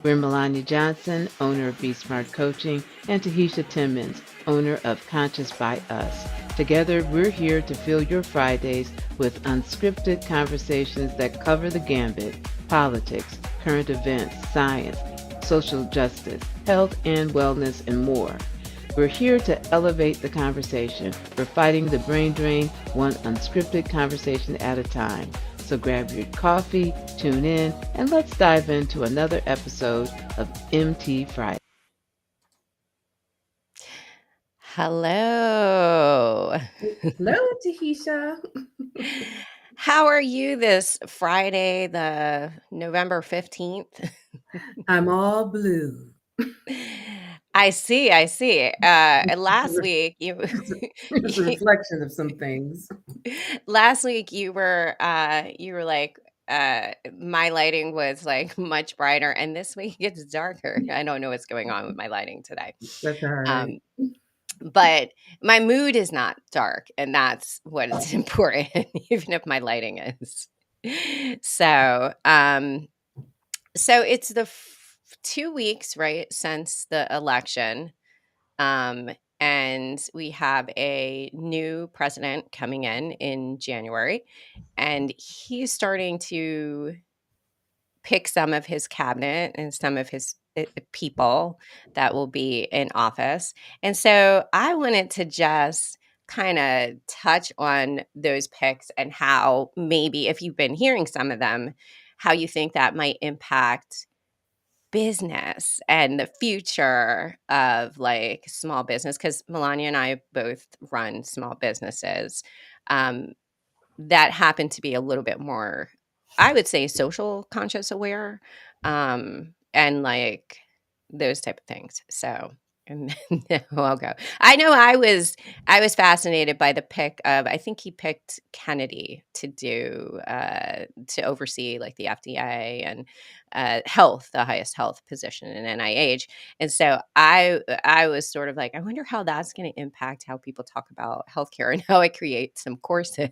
We're Melonya Johnson, owner of BSMART Coaching, and Tahitia Timmons, owner of Conscious by Us. Together, we're here to fill your Fridays with unscripted conversations that cover the gambit: politics, current events, science, social justice, health and wellness, and more. We're here to elevate the conversation. We're fighting the brain drain, one unscripted conversation at a time. So grab your coffee, tune in, and let's dive into another episode of MT Friday. Hello. Hello, Tahisha. How are you this Friday, the November 15th? I'm all blue. I see. Last week It's a reflection of some things. last week you were like my lighting was like much brighter, and this week it's darker. I don't know what's going on with my lighting today. That's all right. Um but my mood is not dark, and that's what is important, even if my lighting is. So, so it's the 2 weeks, right, since the election. Um, and we have a new president coming in January, and he's starting to pick some of his cabinet and some of his people that will be in office. And so I wanted to just kind of touch on those picks and how, maybe if you've been hearing some of them, how you think that might impact business and the future of like small business, because Melania and I both run small businesses um, that happen to be a little bit more, I would say, social conscious aware, and like those type of things. So, and then I'll go. I know I was fascinated by the pick of, I think he picked Kennedy to do to oversee like the FDA and health, the highest health position in NIH. And so I was sort of like, I wonder how that's going to impact how people talk about healthcare and how I create some courses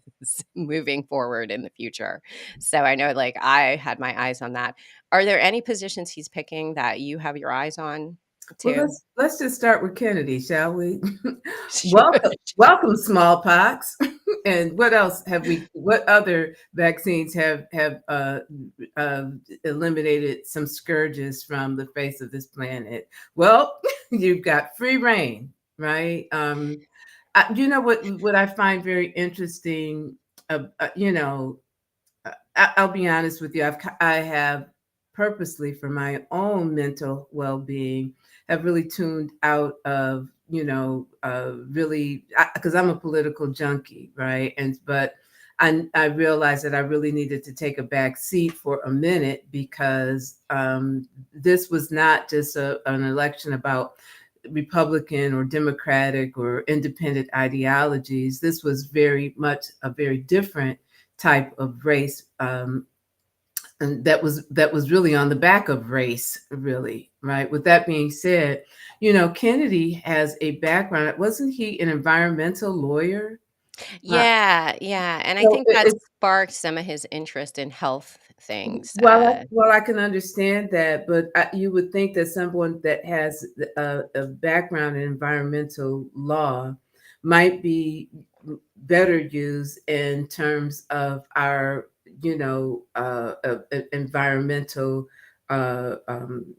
moving forward in the future. So I know, like, I had my eyes on that. Are there any positions he's picking that you have your eyes on Well, too? let's just start with Kennedy, shall we? Sure. Welcome, smallpox. And what else have we? What other vaccines have eliminated some scourges from the face of this planet? Well, you've got free reign, right? You know what I find very interesting. You know, I'll be honest with you. I have purposely, for my own mental well-being, have really tuned out of, really, because I'm a political junkie, right? But I realized that I really needed to take a back seat for a minute, because this was not just an election about Republican or Democratic or independent ideologies. This was very much a very different type of race, and that was really on the back of race, really, right? With that being said, Kennedy has a background. Wasn't he an environmental lawyer? Uh, Yeah, and I so think that it, sparked some of his interest in health things. well, I can understand that, but you would think that someone that has a background in environmental law might be better used in terms of our, environmental, uh, um,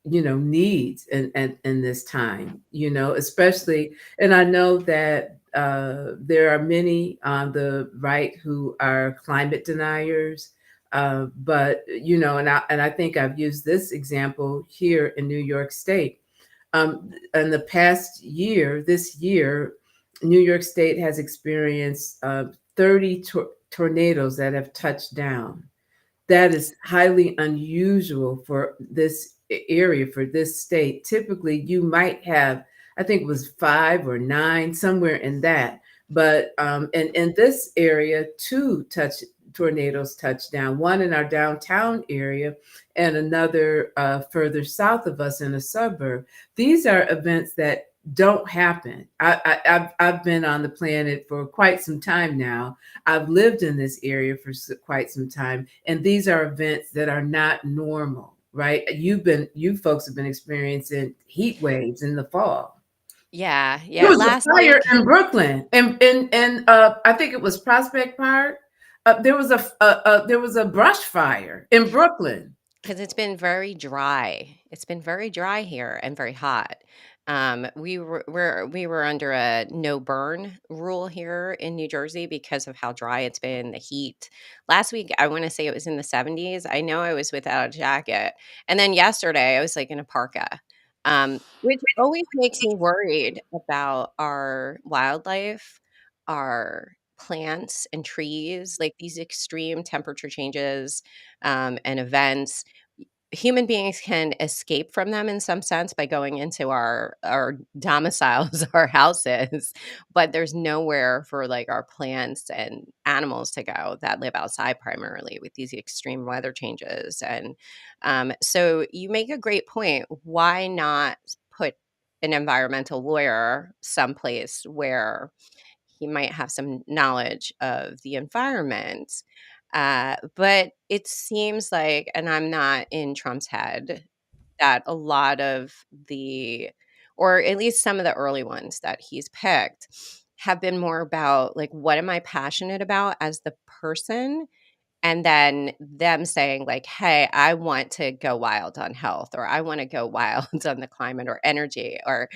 needs in this time, especially. And I know that there are many on the right who are climate deniers. But and I think I've used this example here in New York State. In the past year, this year, New York State has experienced 30 tornadoes that have touched down. That is highly unusual for this area, for this state. Typically, you might have, I think it was 5 or 9, somewhere in that. But in this area, two tornadoes touched down, one in our downtown area and another further south of us in a suburb. These are events that don't happen. I've been on the planet for quite some time now. I've lived in this area for quite some time, and these are events that are not normal. right? You folks have been experiencing heat waves in the fall. Yeah. There Yeah. was a Last fire week, in Brooklyn, and I think it was Prospect Park. There was a brush fire in Brooklyn. because it's been very dry. It's been very dry here and very hot. We were under a no burn rule here in New Jersey because of how dry it's been, the heat. Last week, I want to say it was in the 70s. I know I was without a jacket, and then yesterday I was like in a parka, which always makes me worried about our wildlife, our plants and trees, like these extreme temperature changes and events. Human beings can escape from them in some sense by going into our domiciles, our houses, but there's nowhere for like our plants and animals to go that live outside primarily with these extreme weather changes. And so you make a great point. Why not put an environmental lawyer someplace where he might have some knowledge of the environment? But it seems like, and I'm not in Trump's head, that a lot of or at least some of the early ones that he's picked, have been more about like, what am I passionate about as the person? And then them saying, like, hey, I want to go wild on health, or I want to go wild on the climate or energy, or,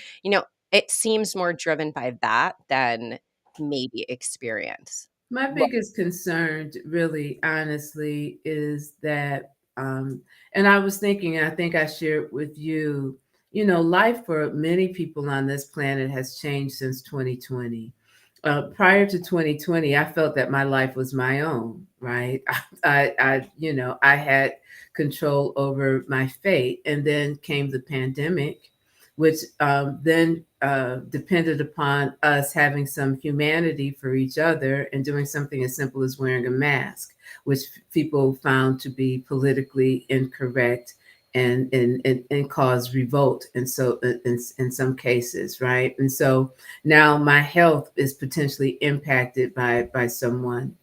it seems more driven by that than maybe experience. My biggest concern, really, honestly, is that, and I was thinking, I think I shared with you, life for many people on this planet has changed since 2020. Prior to 2020, I felt that my life was my own, right? I had control over my fate, and then came the pandemic, which then depended upon us having some humanity for each other and doing something as simple as wearing a mask, which people found to be politically incorrect and cause revolt. And so in some cases, right? And so now my health is potentially impacted by someone,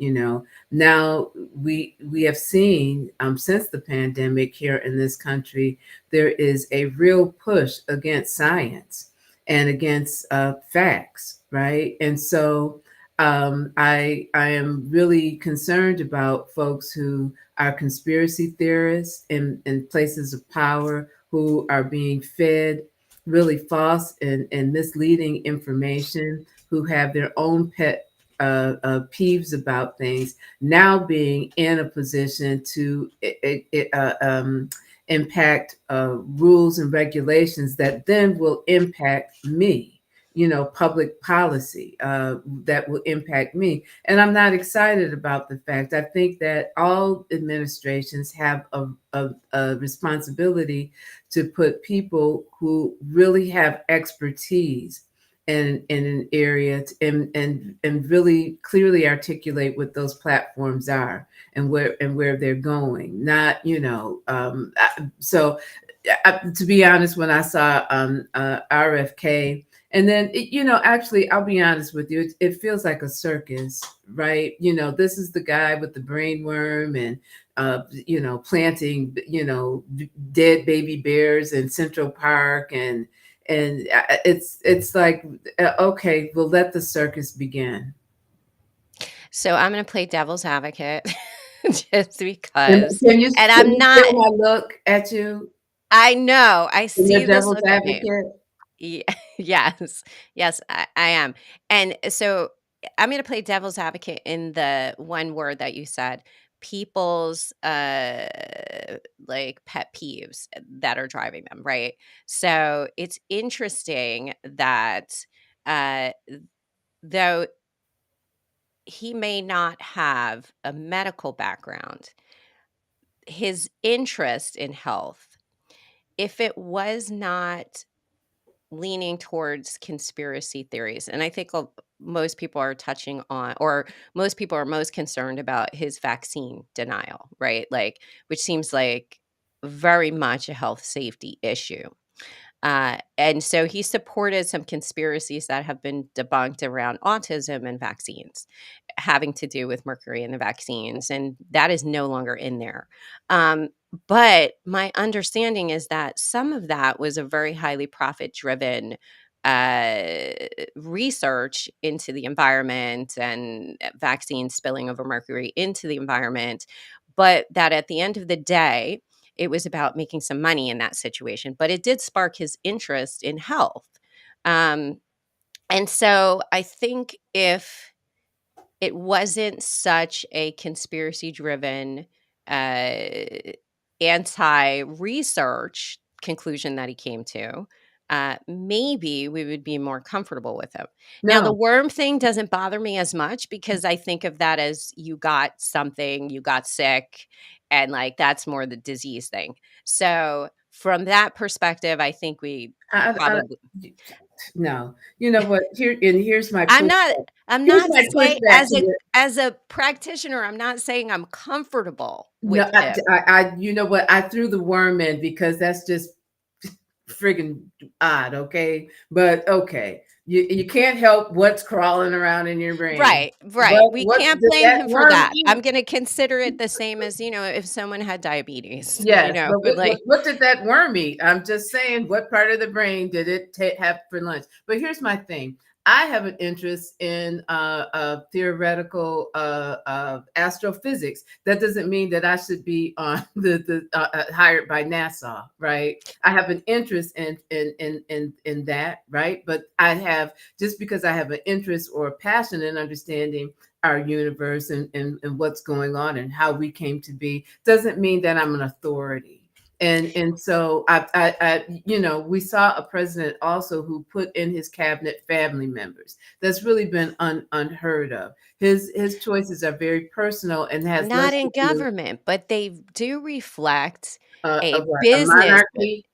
Now we have seen since the pandemic here in this country, there is a real push against science and against facts, right? And so I am really concerned about folks who are conspiracy theorists in places of power, who are being fed really false and misleading information, who have their own pet peeves about things, now being in a position to impact rules and regulations that then will impact me, public policy that will impact me. And I'm not excited about the fact. I think that all administrations have a responsibility to put people who really have expertise in an area and really clearly articulate what those platforms are and where they're going. Not, so to be honest, when I saw RFK, and then actually, I'll be honest with you, it feels like a circus, right? This is the guy with the brain worm and planting dead baby bears in Central Park, and it's like, okay, we'll let the circus begin. So I'm going to play devil's advocate just And because. can you And can I'm you not, feel my look at you I know, I in see your this devil's look at me. advocate? Yes, yes, I am. And so I'm going to play devil's advocate in the one word that you said, people's like pet peeves that are driving them, right? So it's interesting that uh, though he may not have a medical background, his interest in health, if it was not leaning towards conspiracy theories, and I think most people are touching on, or most people are most concerned about his vaccine denial, right? Like, which seems like very much a health safety issue. And so he supported some conspiracies that have been debunked around autism and vaccines, having to do with mercury in the vaccines, and that is no longer in there. But my understanding is that some of that was a very highly profit-driven research into the environment and vaccines spilling over mercury into the environment, but that at the end of the day, it was about making some money in that situation. But it did spark his interest in health. Um, and so I think if it wasn't such a conspiracy driven, uh, anti-research conclusion that he came to, maybe we would be more comfortable with him. Now, the No, worm thing doesn't bother me as much because I think of that as you got something, you got sick, and like that's more the disease thing. So, from that perspective, I think we I probably no. You know what? Here's my I'm pushback. not I'm Here's not my saying pushback to it. as a practitioner, I'm not saying I'm comfortable No, with him. you know what? I threw the worm in because that's just friggin' odd, okay? But okay, you can't help what's crawling around in your brain. Right, But right. We what can't did blame that him for worm that. I'm eat? gonna consider it the same as, if someone had diabetes, Yes, but like what did that worm eat? I'm just saying, what part of the brain did it have for lunch? But here's my thing. I have an interest in theoretical astrophysics. That doesn't mean that I should be on hired by NASA, right? I have an interest in that, right? But I have just because I have an interest or a passion in understanding our universe and what's going on and how we came to be doesn't mean that I'm an authority. And so we saw a president also who put in his cabinet family members. That's really been unheard of. His choices are very personal and has not less to in do government, but they do reflect of a what, a business. monarchy.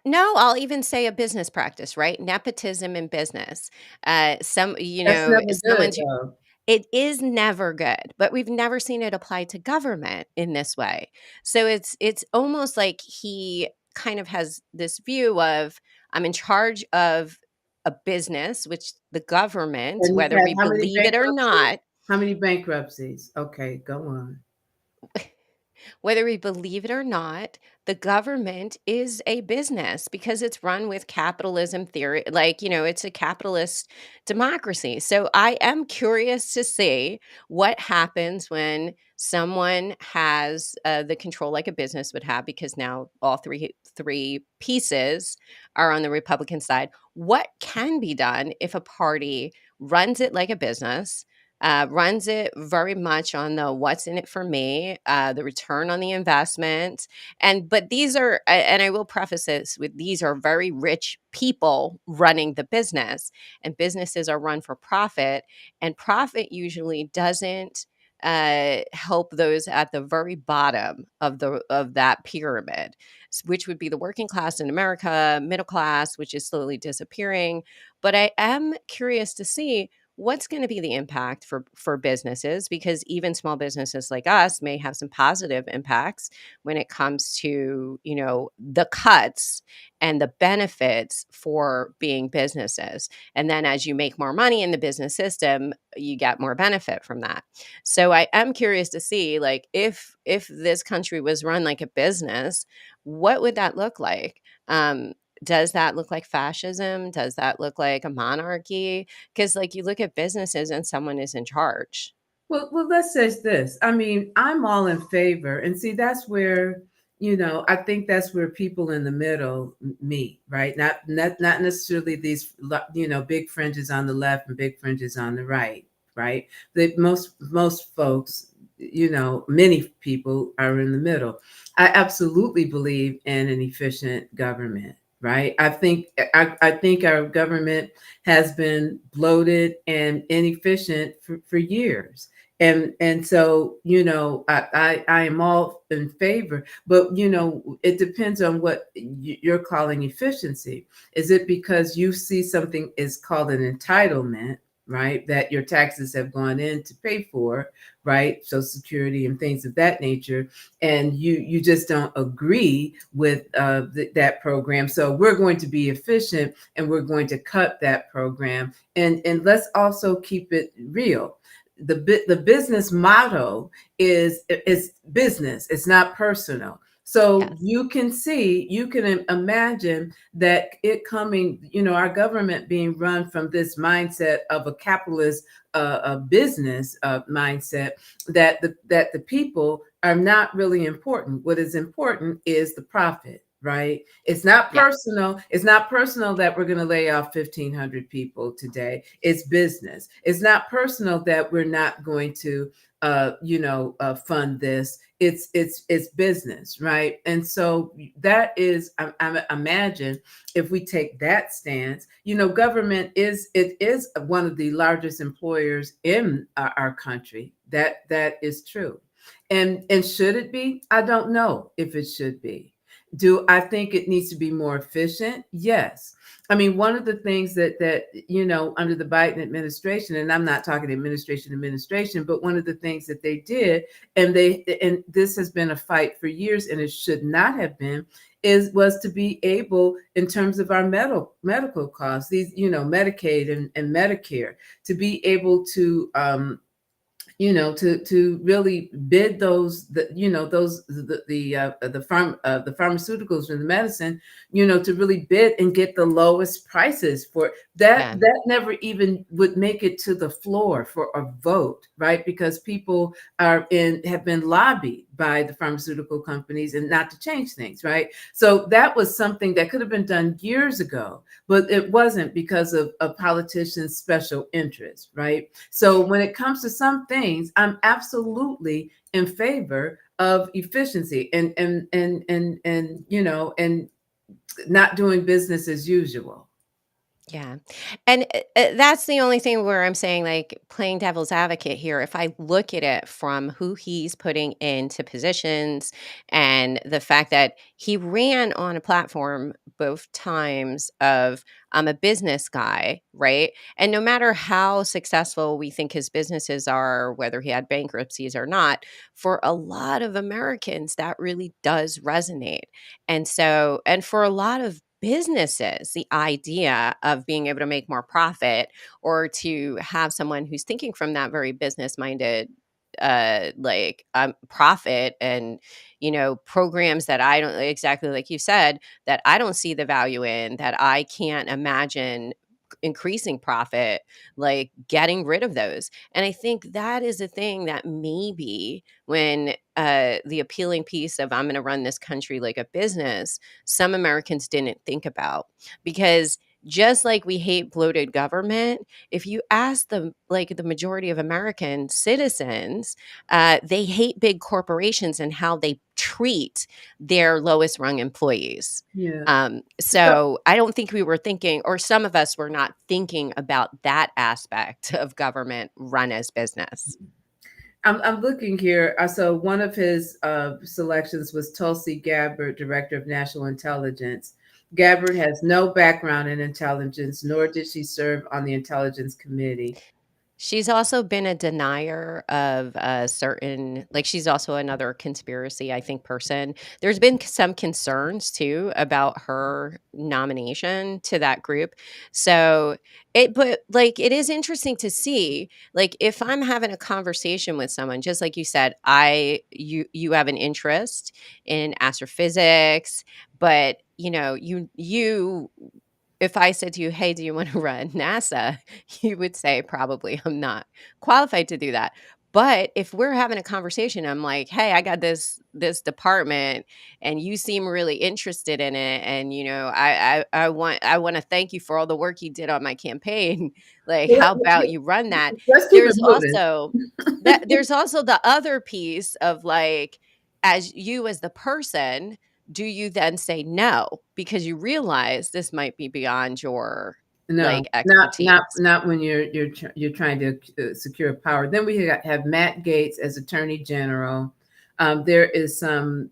No, I'll even say a business practice, right? Nepotism in business. That's never good Someone's though. It is never good, but we've never seen it applied to government in this way. So it's almost like he kind of has this view of I'm in charge of a business, which the government, And he's whether had we how many believe it or bankruptcies? not, How many bankruptcies? Okay, go on. whether we believe it or not, the government is a business because it's run with capitalism theory. Like, it's a capitalist democracy. So I am curious to see what happens when someone has the control like a business would have, because now all three pieces are on the Republican side. What can be done if a party runs it like a business? Runs it very much on the what's in it for me, the return on the investment. But these are, and I will preface this with, these are very rich people running the business, and businesses are run for profit, and profit usually doesn't help those at the very bottom of that pyramid, which would be the working class in America, middle class, which is slowly disappearing. But I am curious to see what's going to be the impact for businesses, because even small businesses like us may have some positive impacts when it comes to the cuts and the benefits for being businesses. And then as you make more money in the business system, you get more benefit from that. So I am curious to see, like, if this country was run like a business, what would that look like? Does that look like fascism? Does that look like a monarchy? Because, like, you look at businesses and someone is in charge. Well, let's say this. I mean, I'm all in favor, and see, that's where I think that's where people in the middle meet, right? Not necessarily these, big fringes on the left and big fringes on the right, right? That most folks, many people are in the middle. I absolutely believe in an efficient government, right? I think our government has been bloated and inefficient for years, and so I am all in favor, but it depends on what you're calling efficiency. Is it because you see something is called an entitlement, right, that your taxes have gone in to pay for, right, Social Security and things of that nature, and you just don't agree with that program, so we're going to be efficient and we're going to cut that program, and let's also keep it real. The business motto is business. It's not personal. So Yes. you can imagine that it coming, our government being run from this mindset of a capitalist a business mindset, that the people are not really important. What is important is the profit, right? It's not Yeah. personal. It's not personal that we're going to lay off 1,500 people today. It's business. It's not personal that we're not going to fund this. It's business, right? And so that is, I imagine, if we take that stance, government is one of the largest employers in our country. That is true. And should it be? I don't know if it should be. Do I think it needs to be more efficient? Yes. I mean, one of the things that under the Biden administration, and I'm not talking administration, but one of the things that they did, and this has been a fight for years, and it should not have been, was to be able, in terms of our medical costs, these, Medicaid and Medicare, to be able to to really bid those, the pharmaceuticals and the medicine, to really bid and get the lowest prices for that. Yeah. That never even would make it to the floor for a vote, right? Because people have been lobbied by the pharmaceutical companies and not to change things, right? So that was something that could have been done years ago, but it wasn't because of a politician's special interest, right? So when it comes to some things, I'm absolutely in favor of efficiency and not doing business as usual. Yeah. And that's the only thing where I'm saying, like, playing devil's advocate here. If I look at it from who he's putting into positions and the fact that he ran on a platform both times of, I'm a business guy, right? And no matter how successful we think his businesses are, whether he had bankruptcies or not, for a lot of Americans, that really does resonate. And so, and for a lot of businesses, the idea of being able to make more profit or to have someone who's thinking from that very business minded profit and programs that I don't, exactly like you said, that I don't see the value in, that I can't imagine increasing profit, like getting rid of those. And I think that is a thing that maybe when the appealing piece of, I'm going to run this country like a business, some Americans didn't think about. Because just like we hate bloated government, if you ask the majority of American citizens, they hate big corporations and how they treat their lowest rung employees. Yeah. So I don't think we were thinking, or some of us were not thinking about that aspect of government run as business. I'm looking here. So one of his selections was Tulsi Gabbard, Director of National Intelligence. Gabbard has no background in intelligence, nor did she serve on the Intelligence Committee. She's also been a denier of certain, like, she's also another conspiracy, I think, person. There's been some concerns too about her nomination to that group. So but like, it is interesting to see, like, if I'm having a conversation with someone, just like you said, you have an interest in astrophysics, but you if I said to you, "Hey, do you want to run NASA?" You would say, "Probably, I'm not qualified to do that." But if we're having a conversation, I'm like, "Hey, I got this department, and you seem really interested in it, and I want to thank you for all the work you did on my campaign. Like, how about you run that?" Let's keep it There's moving. also there's also the other piece of, like, as you as the person, do you then say no because you realize this might be beyond your, No, like, expertise? not when you're trying to secure power. Then we have Matt Gaetz as Attorney General. There is some.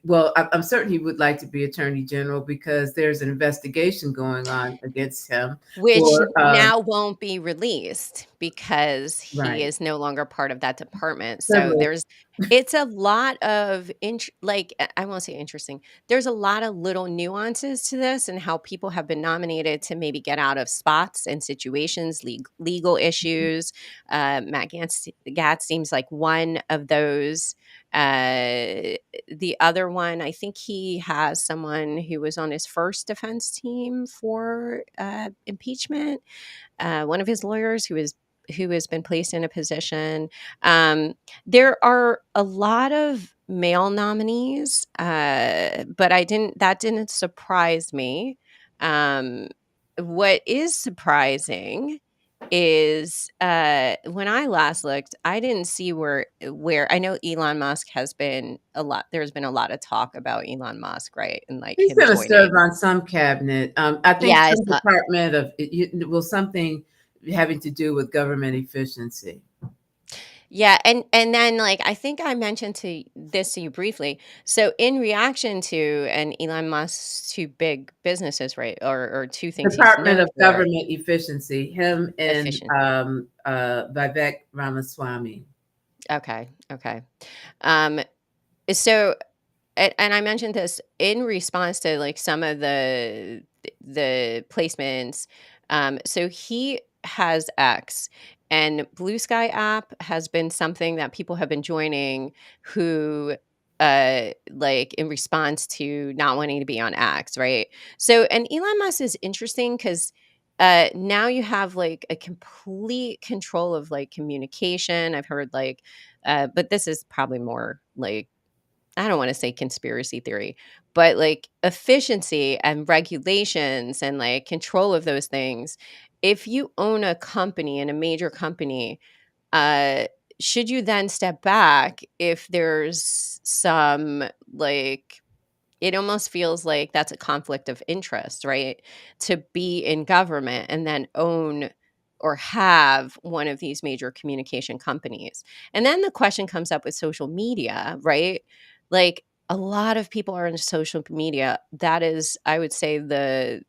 Well, I'm certain he would like to be Attorney General because there's an investigation going on against him Which for now won't be released because he right is no longer part of that department. So privilege. it's a lot of I won't say interesting. There's a lot of little nuances to this and how people have been nominated to maybe get out of spots and situations, legal issues. Matt Gatz seems like one of those those. The other one, I think he has someone who was on his first defense team for impeachment. One of his lawyers who has been placed in a position. There are a lot of male nominees, but that didn't surprise me. What is surprising is when I last looked, I didn't see where I know Elon Musk has been a lot. There's been a lot of talk about Elon Musk, right? And like He's him going to serve joining. on some cabinet. I think Yeah, some department of something having to do with government efficiency. yeah, and then, like, I think I mentioned to you briefly. So in reaction to and Elon Musk's 2 big businesses, right, or 2 things he's Department known of for, Government Efficiency, him and efficient. Vivek Ramaswamy. Okay, okay. Um, so and I mentioned this in response to, like, some of the placements. So he has X, and Blue Sky app has been something that people have been joining who, like, in response to not wanting to be on X, right? So and Elon Musk is interesting because now you have, like, a complete control of, like, communication. I've heard, like, but this is probably more, like, I don't wanna say conspiracy theory, but, like, efficiency and regulations and, like, control of those things. If you own a company and a major company, uh, should you then step back if there's some, like, it almost feels like that's a conflict of interest, right? To be in government and then own or have one of these major communication companies. And then the question comes up with social media, right? Like a lot of people are in social media. That is, I would say, the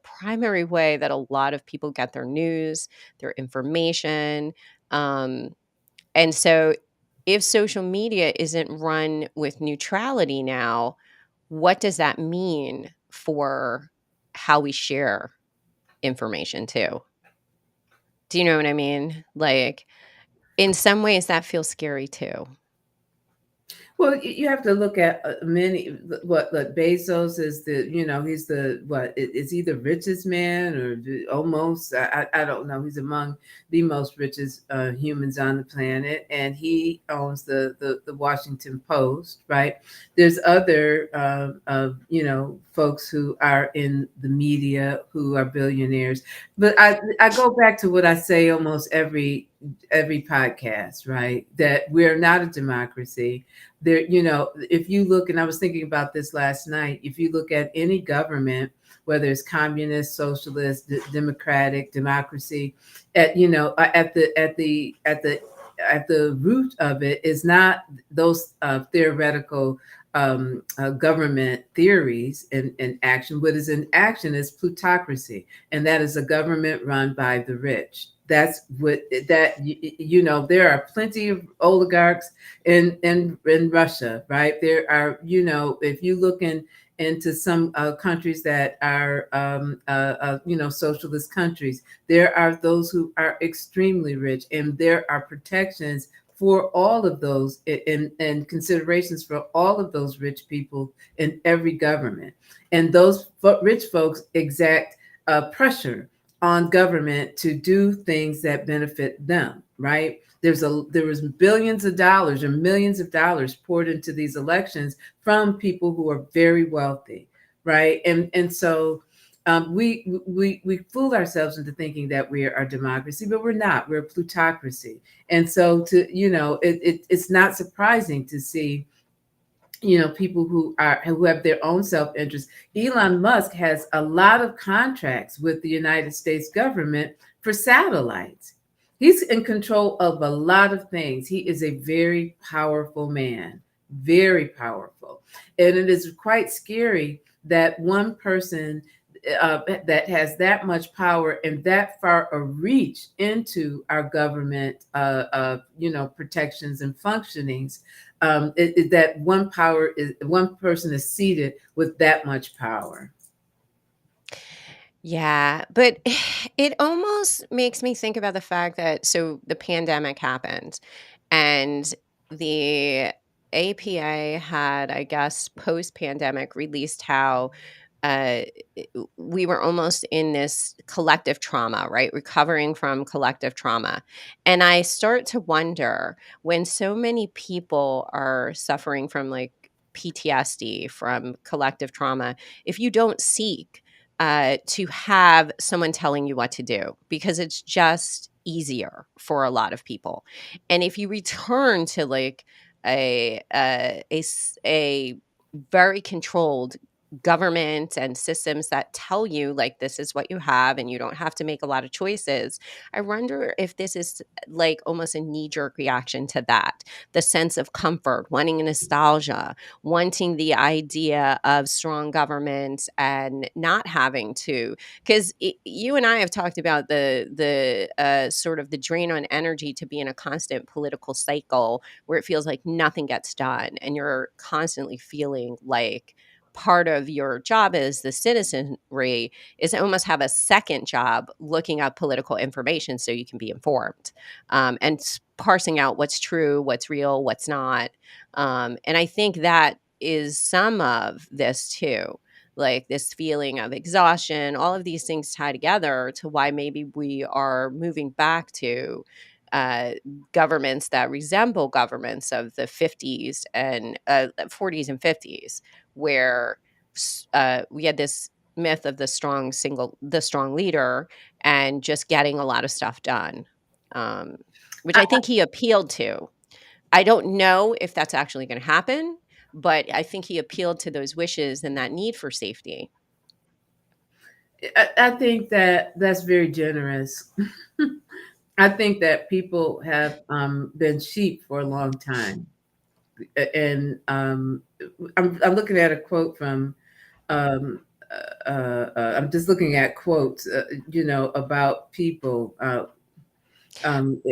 primary way that a lot of people get their news, their information. Um, and so if social media isn't run with neutrality now, what does that mean for how we share information too? Do you know what I mean? Like, in some ways that feels scary too. Well, you have to look at many. What like Bezos is he's the what is he the richest man or almost? I don't know. He's among the most richest humans on the planet, and he owns the Washington Post. Right? There's other folks who are in the media who are billionaires, but I go back to what I say almost every podcast. Right? That we're not a democracy there. If you look, and I was thinking about this last night, if you look at any government, whether it's communist, socialist, democratic, democracy, at the root of it is not those theoretical government theories and action. What is in action is plutocracy, and that is a government run by the rich. That's what that there are plenty of oligarchs in Russia, right? There are, if you look into some countries that are socialist countries, there are those who are extremely rich, and there are protections for all of those and considerations for all of those rich people in every government. And those rich folks exact pressure on government to do things that benefit them, right? There was billions of dollars or millions of dollars poured into these elections from people who are very wealthy, right? And so we fool ourselves into thinking that we are a democracy, but we're not. We're a plutocracy. And so it's not surprising to see people who have their own self-interest. Elon Musk has a lot of contracts with the United States government for satellites. He's in control of a lot of things. He is a very powerful man, very powerful. And it is quite scary that one person that has that much power and that far a reach into our government, protections and functionings, that one person is seated with that much power. Yeah, but it almost makes me think about the fact that so the pandemic happened and the APA had, I guess, post-pandemic released how uh, we were almost in this collective trauma, right? Recovering from collective trauma. And I start to wonder, when so many people are suffering from like PTSD, from collective trauma, if you don't seek to have someone telling you what to do, because it's just easier for a lot of people. And if you return to like a very controlled government and systems that tell you like this is what you have and you don't have to make a lot of choices, I wonder if this is like almost a knee-jerk reaction to that, the sense of comfort, wanting nostalgia, wanting the idea of strong government and not having to, because you and I have talked about the sort of the drain on energy to be in a constant political cycle where it feels like nothing gets done and you're constantly feeling like part of your job as the citizenry is to almost have a second job looking up political information so you can be informed, and parsing out what's true, what's real, what's not. And I think that is some of this too, like this feeling of exhaustion, all of these things tie together to why maybe we are moving back to uh, governments that resemble governments of the 50s and 40s and 50s, where we had this myth of the strong leader and just getting a lot of stuff done, um, which I think he appealed to. I don't know if that's actually going to happen, but I think he appealed to those wishes and that need for safety. I think that that's very generous. I think that people have been sheep for a long time, and I'm looking at a quote from. Um, I'm just looking at quotes, about people, and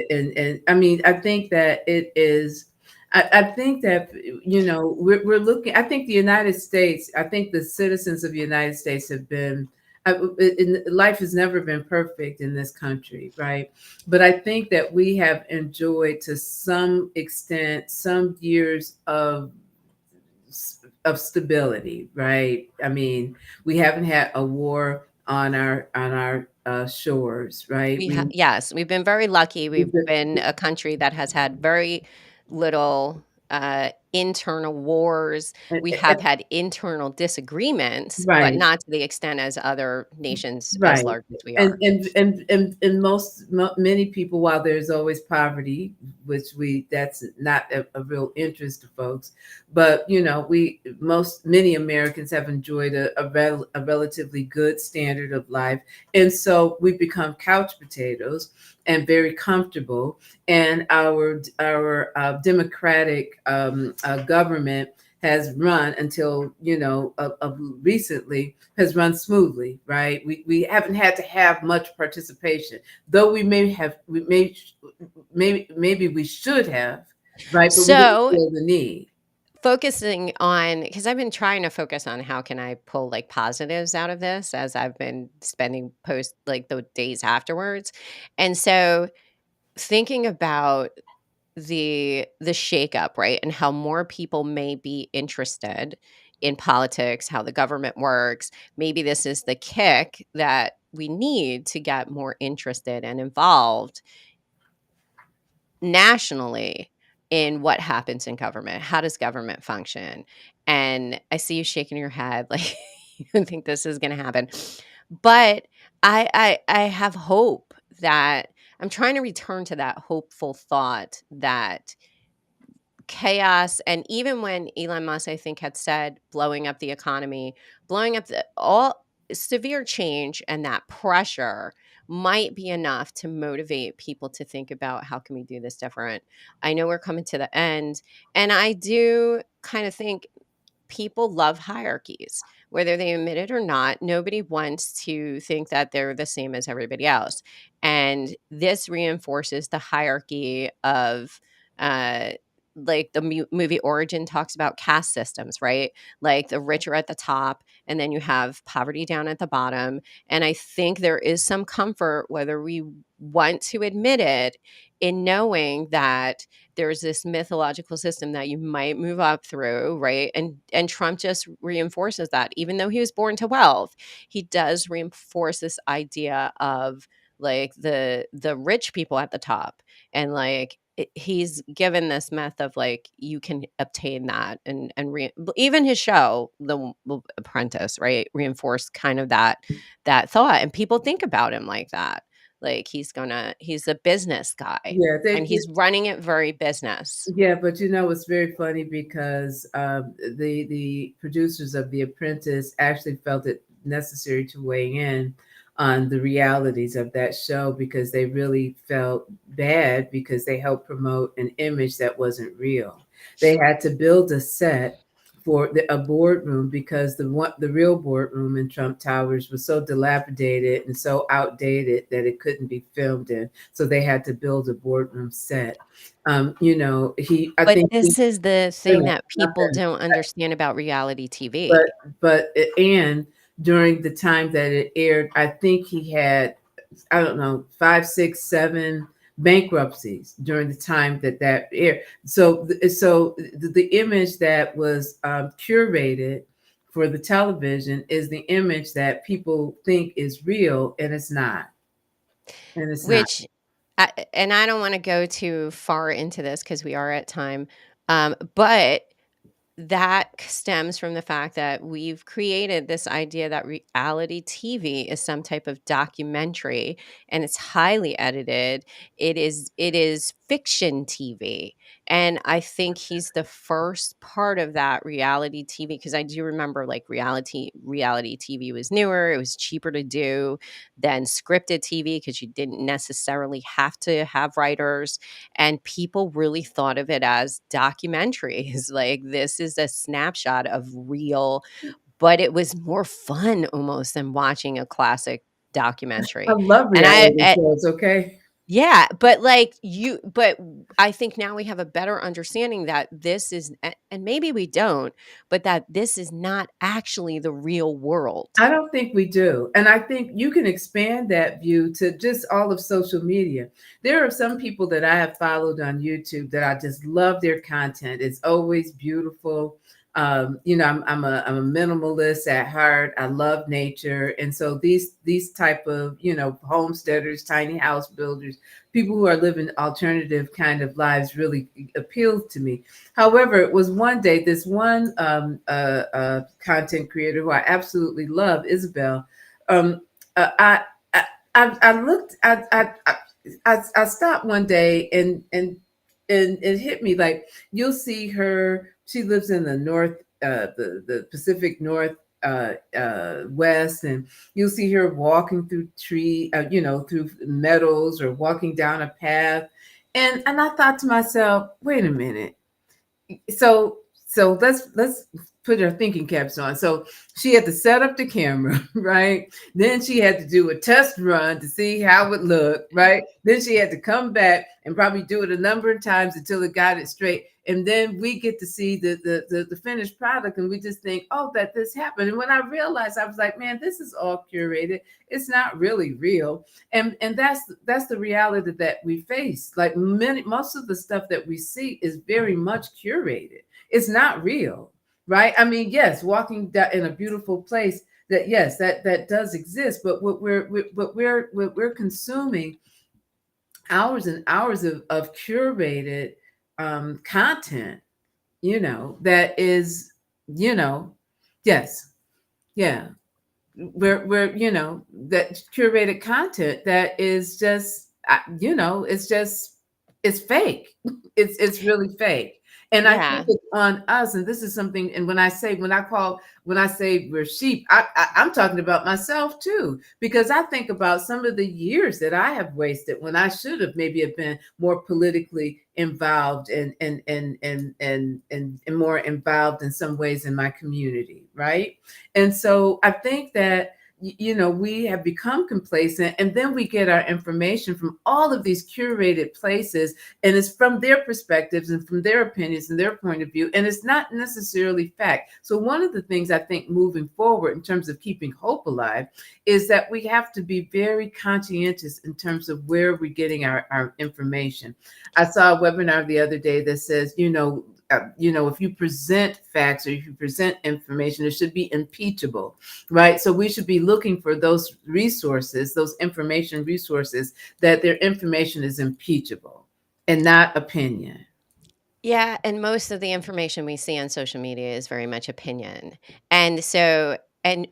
I mean, I think that it is. I think that we're looking. I think the United States. I think the citizens of the United States have been. Life has never been perfect in this country, right? But I think that we have enjoyed to some extent some years of stability, right? I mean, we haven't had a war on our shores, right? Yes, we've been very lucky. We've We've been, been a country that has had very little internal wars. We have had internal disagreements, but right. not to the extent as other nations as Right. large as we And are. many people, while there's always poverty, which that's not a real interest to folks, but many Americans have enjoyed a relatively good standard of life. And so we've become couch potatoes and very comfortable. And our democratic government has run until recently has run smoothly, right? We haven't had to have much participation, though maybe we should have, right? But we didn't So, feel the need. focusing on, because I've been trying to focus on how can I pull like positives out of this as I've been spending post like the days afterwards. And so thinking about the shakeup, right? And how more people may be interested in politics, how the government works. Maybe this is the kick that we need to get more interested and involved nationally in what happens in government. How does government function? And I see you shaking your head like you think this is going to happen. But I have hope that I'm trying to return to that hopeful thought that chaos, and even when Elon Musk, I think, had said blowing up the economy, blowing up the all severe change and that pressure might be enough to motivate people to think about how can we do this different. I know we're coming to the end, and I do kind of think people love hierarchies, whether they admit it or not. Nobody wants to think that they're the same as everybody else. And this reinforces the hierarchy of uh, like the movie Origin talks about caste systems, right? Like the rich are at the top, and then you have poverty down at the bottom. And I think there is some comfort, whether we want to admit it, in knowing that there's this mythological system that you might move up through, right? And Trump just reinforces that. Even though he was born to wealth, he does reinforce this idea of like the rich people at the top, and like he's given this myth of like you can obtain that, and even his show the Apprentice, right, reinforced kind of that thought, and people think about him like that, like he's a business guy, Yeah, and he's running it very business. yeah, but it's very funny because the producers of The Apprentice actually felt it necessary to weigh in on the realities of that show because they really felt bad because they helped promote an image that wasn't real. They had to build a set for a boardroom because the real boardroom in Trump Towers was so dilapidated and so outdated that it couldn't be filmed in. So they had to build a boardroom set. I But think this is the thing that not people finished, don't understand about reality but TV. and during the time that it aired, I think he had, I don't know, 5, 6, 7 bankruptcies during the time that aired. So the image that was curated for the television is the image that people think is real, and it's not. And it's not. Which and I don't wanna go too far into this because we are at time, but that stems from the fact that we've created this idea that reality TV is some type of documentary, and it's highly edited. It is fiction TV. And I think he's the first part of that reality TV, because I do remember like reality TV was newer, it was cheaper to do than scripted TV because you didn't necessarily have to have writers, and people really thought of it as documentaries. Like this is a snapshot of real, but it was more fun almost than watching a classic I documentary. love And reality shows, okay? yeah, but but I think now we have a better understanding that this is, and maybe we don't, but that this is not actually the real world. I don't think we do. And I think you can expand that view to just all of social media. There are some people that I have followed on YouTube that I just love their content. It's always beautiful. I'm a minimalist at heart. I love nature. And so these type of, homesteaders, tiny house builders, people who are living alternative kind of lives really appeal to me. However, it was one day this one content creator who I absolutely love, Isabel. Um, I looked. I stopped one day and it hit me like you'll see her. She lives in the north, the Pacific North. West, and you'll see her walking through through meadows or walking down a path, and I thought to myself, wait a minute, so let's put our thinking caps on. So she had to set up the camera, right? Then she had to do a test run to see how it looked, right? Then she had to come back and probably do it a number of times until it got it straight. And then we get to see the finished product, and we just think, oh, that this happened. And when I realized, I was like, man, this is all curated. It's not really real. And that's the reality that we face. Like most of the stuff that we see is very much curated. It's not real, right? I mean, yes, walking in a beautiful place, that does exist. But what we're consuming hours and hours of curated content, that is, yes, yeah, we're that curated content that is just, it's fake. It's really fake. And I think Yeah. it's on us. And this is something. And when I say we're sheep, I'm talking about myself too, because I think about some of the years that I have wasted when I should have maybe have been more politically involved and more involved in some ways in my community, right? And so I think that we have become complacent, and then we get our information from all of these curated places, and it's from their perspectives and from their opinions and their point of view, and it's not necessarily fact. So one of the things I think moving forward in terms of keeping hope alive is that we have to be very conscientious in terms of where we're getting our information. I saw a webinar the other day that says, if you present facts or if you present information, it should be impeachable, right? So we should be looking for those resources, those information resources, that their information is impeachable and not opinion. Yeah, and most of the information we see on social media is very much opinion. And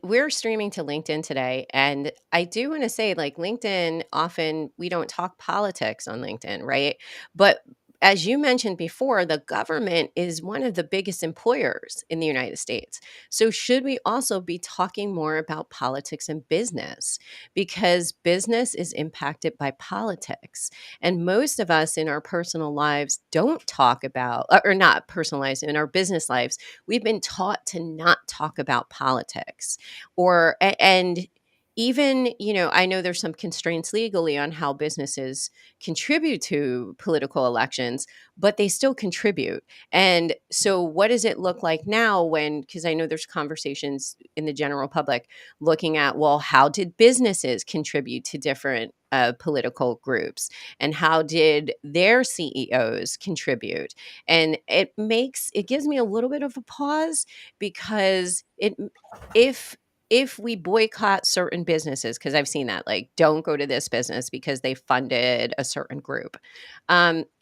we're streaming to LinkedIn today. And I do want to say, like, LinkedIn, often we don't talk politics on LinkedIn, right? But as you mentioned before, the government is one of the biggest employers in the United States. So, should we also be talking more about politics and business? Because business is impacted by politics. And most of us in our personal lives don't talk about, or not personal lives, in our business lives, we've been taught to not talk about politics. And even, I know there's some constraints legally on how businesses contribute to political elections, but they still contribute. And so, what does it look like now because I know there's conversations in the general public looking at, well, how did businesses contribute to different political groups? And how did their CEOs contribute? And it gives me a little bit of a pause, because if we boycott certain businesses, because I've seen that, like, don't go to this business because they funded a certain group.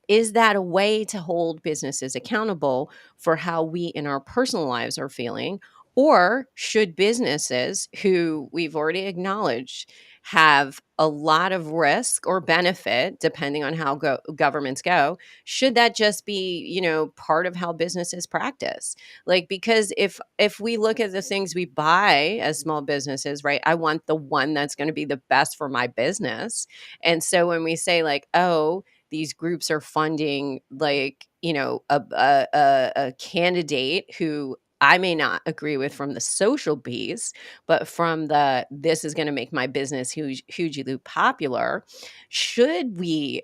Is that a way to hold businesses accountable for how we in our personal lives are feeling? Or should businesses, who we've already acknowledged have a lot of risk or benefit, depending on how governments go, should that just be, part of how businesses practice? Like, because if we look at the things we buy as small businesses, right, I want the one that's going to be the best for my business. And so when we say, like, oh, these groups are funding, like, a candidate who I may not agree with from the social piece, but from this is going to make my business hugely popular, should we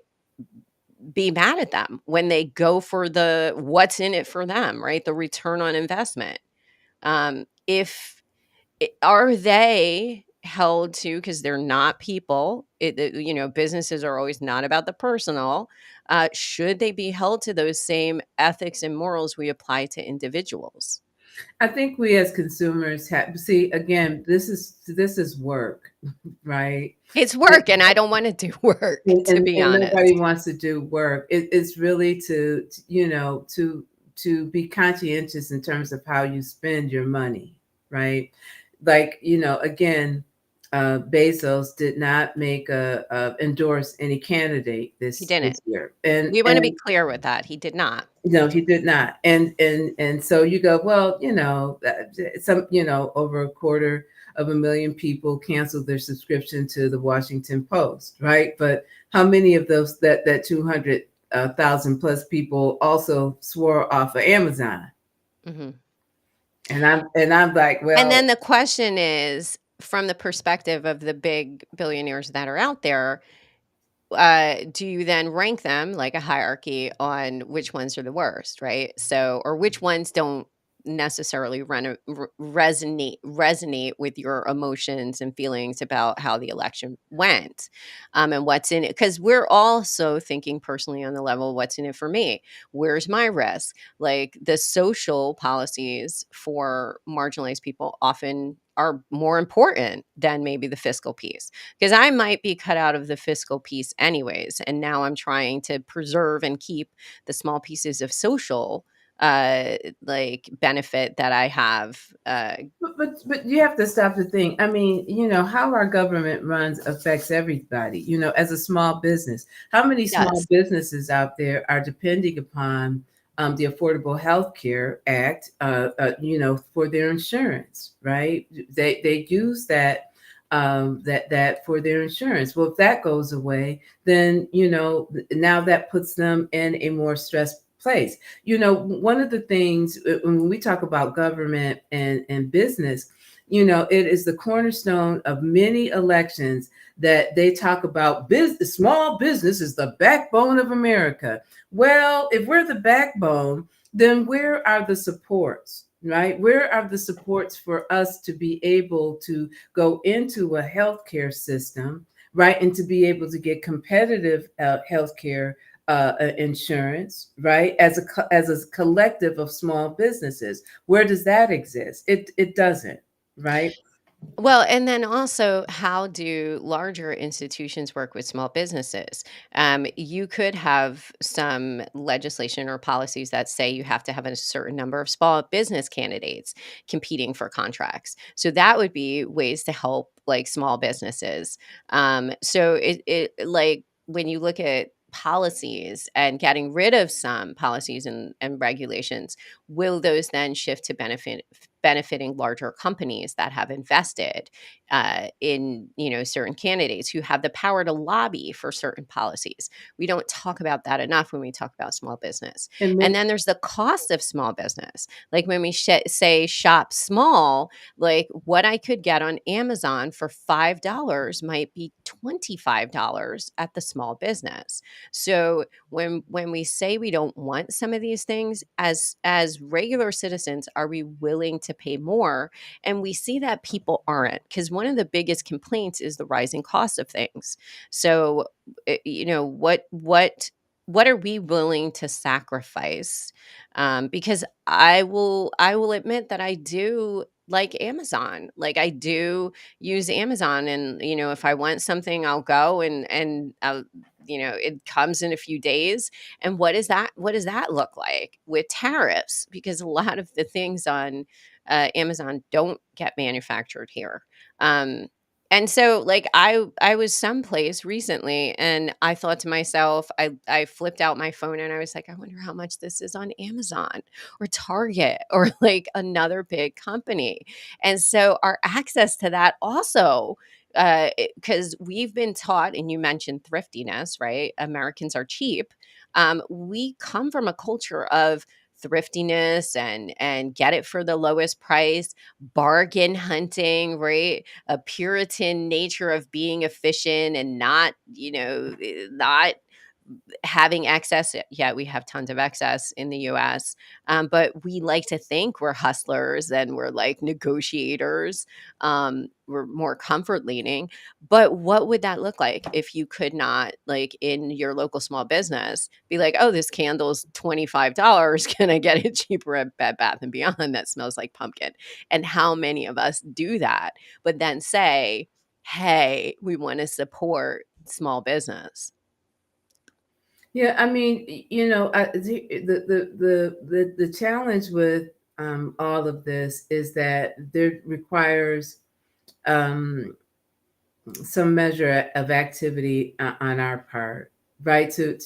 be mad at them when they go for what's in it for them, right? The return on investment. If Are they held to, because they're not people, businesses are always not about the personal. Should they be held to those same ethics and morals we apply to individuals? I think we as consumers see, again, this is work, right? It's work, and I don't want to do work, to be And honest. nobody wants to do work. It's really to be conscientious in terms of how you spend your money, right? Like, again, Bezos did not endorse any candidate He this didn't. year, and We want to be clear with that. He did not. no, he did not. And so you go, well, over a quarter of a million people canceled their subscription to the Washington Post, right? But how many of those that 200,000 plus people also swore off of Amazon? Mm-hmm. And I'm like, And then well, the question is, from the perspective of the big billionaires that are out there, do you then rank them like a hierarchy on which ones are the worst, right? So, or which ones don't necessarily resonate with your emotions and feelings about how the election went, and what's in it? Because we're also thinking personally on the level, what's in it for me? Where's my risk? Like, the social policies for marginalized people often are more important than maybe the fiscal piece, because I might be cut out of the fiscal piece anyways. And now I'm trying to preserve and keep the small pieces of social like benefit that I have. but you have to stop to think. I mean, how our government runs affects everybody. As a small business, how many small Yes. businesses out there are depending upon the Affordable Health Care Act, for their insurance, right? They use that for their insurance. Well, if that goes away, then now that puts them in a more stressed place. One of the things when we talk about government and business, it is the cornerstone of many elections that they talk about. Small business is the backbone of America. Well, if we're the backbone, then where are the supports, right? Where are the supports for us to be able to go into a healthcare system, right? And to be able to get competitive healthcare insurance, right? As a collective of small businesses, where does that exist? It doesn't, right? Well, and then also, how do larger institutions work with small businesses? You could have some legislation or policies that say you have to have a certain number of small business candidates competing for contracts. So that would be ways to help like small businesses. So it like when you look at policies and getting rid of some policies and regulations, will those then shift to benefiting larger companies that have invested in certain candidates who have the power to lobby for certain policies? We don't talk about that enough when we talk about small business. And And then then there's the cost of small business. Like when we say shop small, like what I could get on Amazon for $5 might be $25 at the small business. So when we say we don't want some of these things, as regular citizens, are we willing to pay more? And we see that people aren't, because one of the biggest complaints is the rising cost of things. So what are we willing to sacrifice? Because I will admit that I do like Amazon. Like I do use Amazon, and if I want something, I'll go and it comes in a few days. And what does that look like with tariffs? Because a lot of the things on Amazon don't get manufactured here. Um, and so like I was someplace recently, and I thought to myself, I flipped out my phone and I was like, I wonder how much this is on Amazon or Target or like another big company. And so our access to that also, because we've been taught, and you mentioned thriftiness, right? Americans are cheap. We come from a culture of thriftiness and get it for the lowest price, bargain hunting, right? A Puritan nature of being efficient and not having excess. Yeah, we have tons of excess in the US, but we like to think we're hustlers and we're like negotiators. We're more comfort leaning. But what would that look like if you could not, like in your local small business, be like, oh, this candle's $25. Can I get it cheaper at Bed Bath and Beyond that smells like pumpkin? And how many of us do that, but then say, hey, we want to support small business? Yeah, I mean, the challenge with all of this is that there requires um, some measure of activity on our part, right? To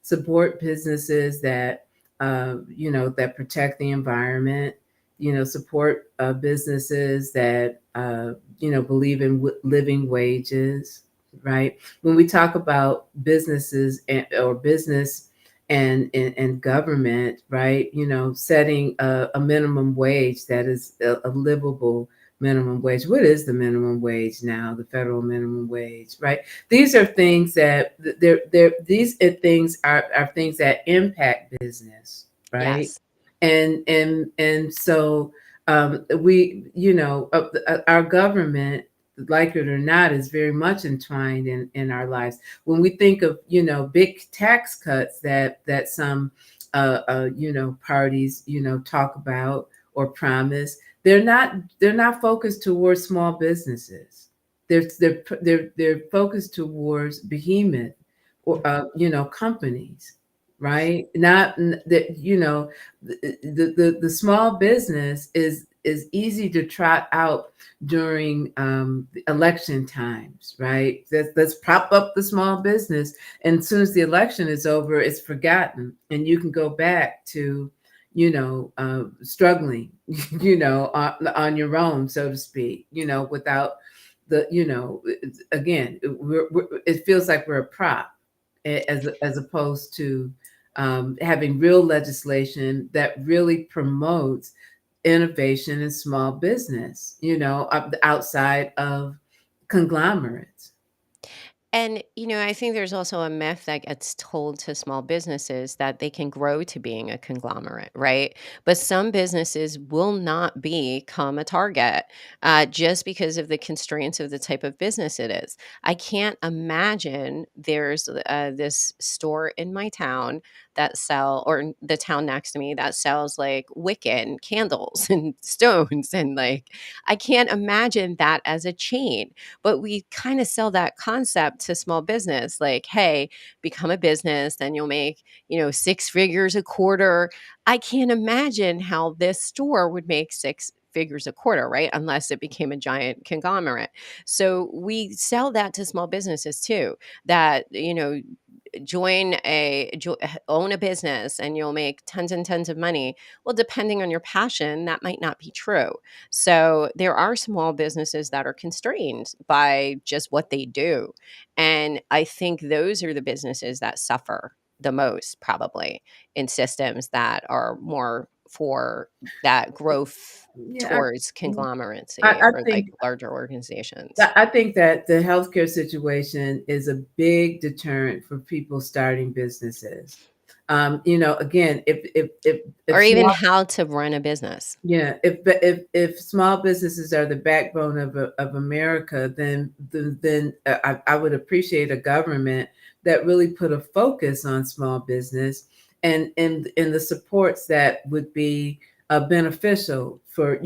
support businesses that that protect the environment, support businesses that believe in living wages, right? When we talk about businesses or business and government, right? Setting a minimum wage that is a livable minimum wage. What is the minimum wage now? The federal minimum wage, right? These are things that these are things that impact business, right? Yes. And so we, our government, like it or not, is very much entwined in our lives. When we think of big tax cuts that some parties talk about or promise, they're not focused towards small businesses. They're focused towards behemoth or companies, right? Not that the small business is easy to trot out during election times, right? Let's prop up the small business, and as soon as the election is over, it's forgotten, and you can go back to struggling, on your own, so to speak, without again, it feels like we're a prop as opposed to having real legislation that really promotes innovation in small business, outside of conglomerates. And, I think there's also a myth that gets told to small businesses that they can grow to being a conglomerate, right? But some businesses will not become a target just because of the constraints of the type of business it is. I can't imagine there's this store in my town or in the town next to me that sells like Wiccan candles and stones. And like, I can't imagine that as a chain, but we kind of sell that concept to small business like, hey, become a business, then you'll make, 6 figures a quarter. I can't imagine how this store would make 6 figures a quarter, right? Unless it became a giant conglomerate. So we sell that to small businesses too, that, own a business and you'll make tons and tons of money. Well, depending on your passion, that might not be true. So there are small businesses that are constrained by just what they do. And I think those are the businesses that suffer the most, probably, in systems that are more for that growth Yeah, towards I, conglomeracy I or like think larger organizations. I think that the healthcare situation is a big deterrent for people starting businesses. Again, if Or even small, how to run a business. yeah, if small businesses are the backbone of America, then I would appreciate a government that really put a focus on small business and the supports that would be beneficial for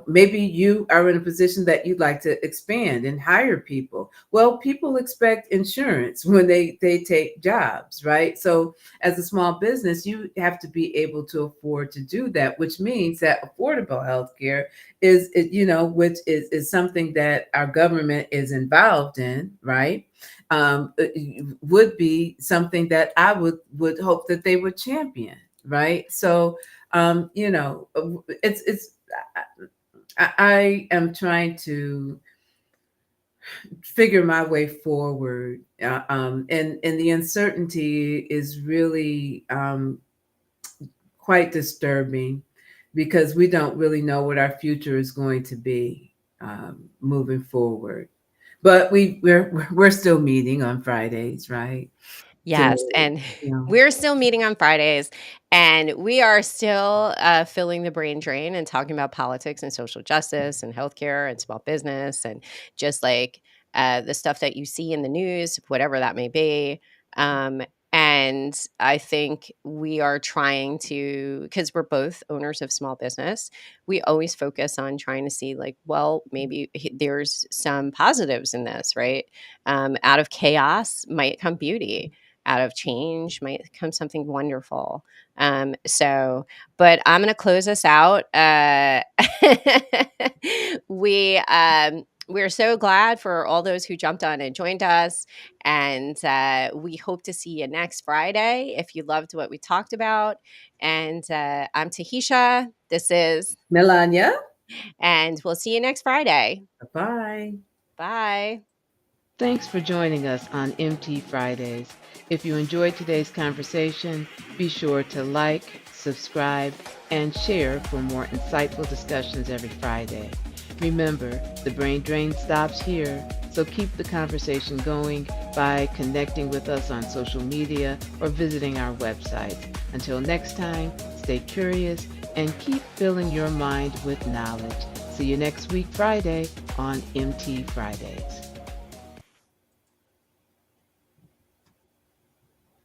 maybe you are in a position that you'd like to expand and hire people. Well, people expect insurance when they take jobs, right? So as a small business, you have to be able to afford to do that, which means that affordable health care which is something that our government is involved in, right? Would be something that I would hope that they would champion, right? So, it's I am trying to figure my way forward, and the uncertainty is really quite disturbing because we don't really know what our future is going to be moving forward. But we're still meeting on Fridays, right? To Yes, and you know, we're still meeting on Fridays, and we are still filling the brain drain and talking about politics and social justice and healthcare and small business and just like the stuff that you see in the news, whatever that may be. Um, and I think we are trying to, because we're both owners of small business, we always focus on trying to see, like, well, maybe there's some positives in this, right? Out of chaos might come beauty, out of change might come something wonderful. But I'm going to close us out. We're so glad for all those who jumped on and joined us. And we hope to see you next Friday if you loved what we talked about. And I'm Tahitia. This is Melonya. and we'll see you next Friday. Bye. Bye. Thanks for joining us on MT Fridays. If you enjoyed today's conversation, be sure to like, subscribe, and share for more insightful discussions every Friday. Remember, the brain drain stops here, so keep the conversation going by connecting with us on social media or visiting our website. Until next time, stay curious and keep filling your mind with knowledge. See you next week, Friday, on MT Fridays.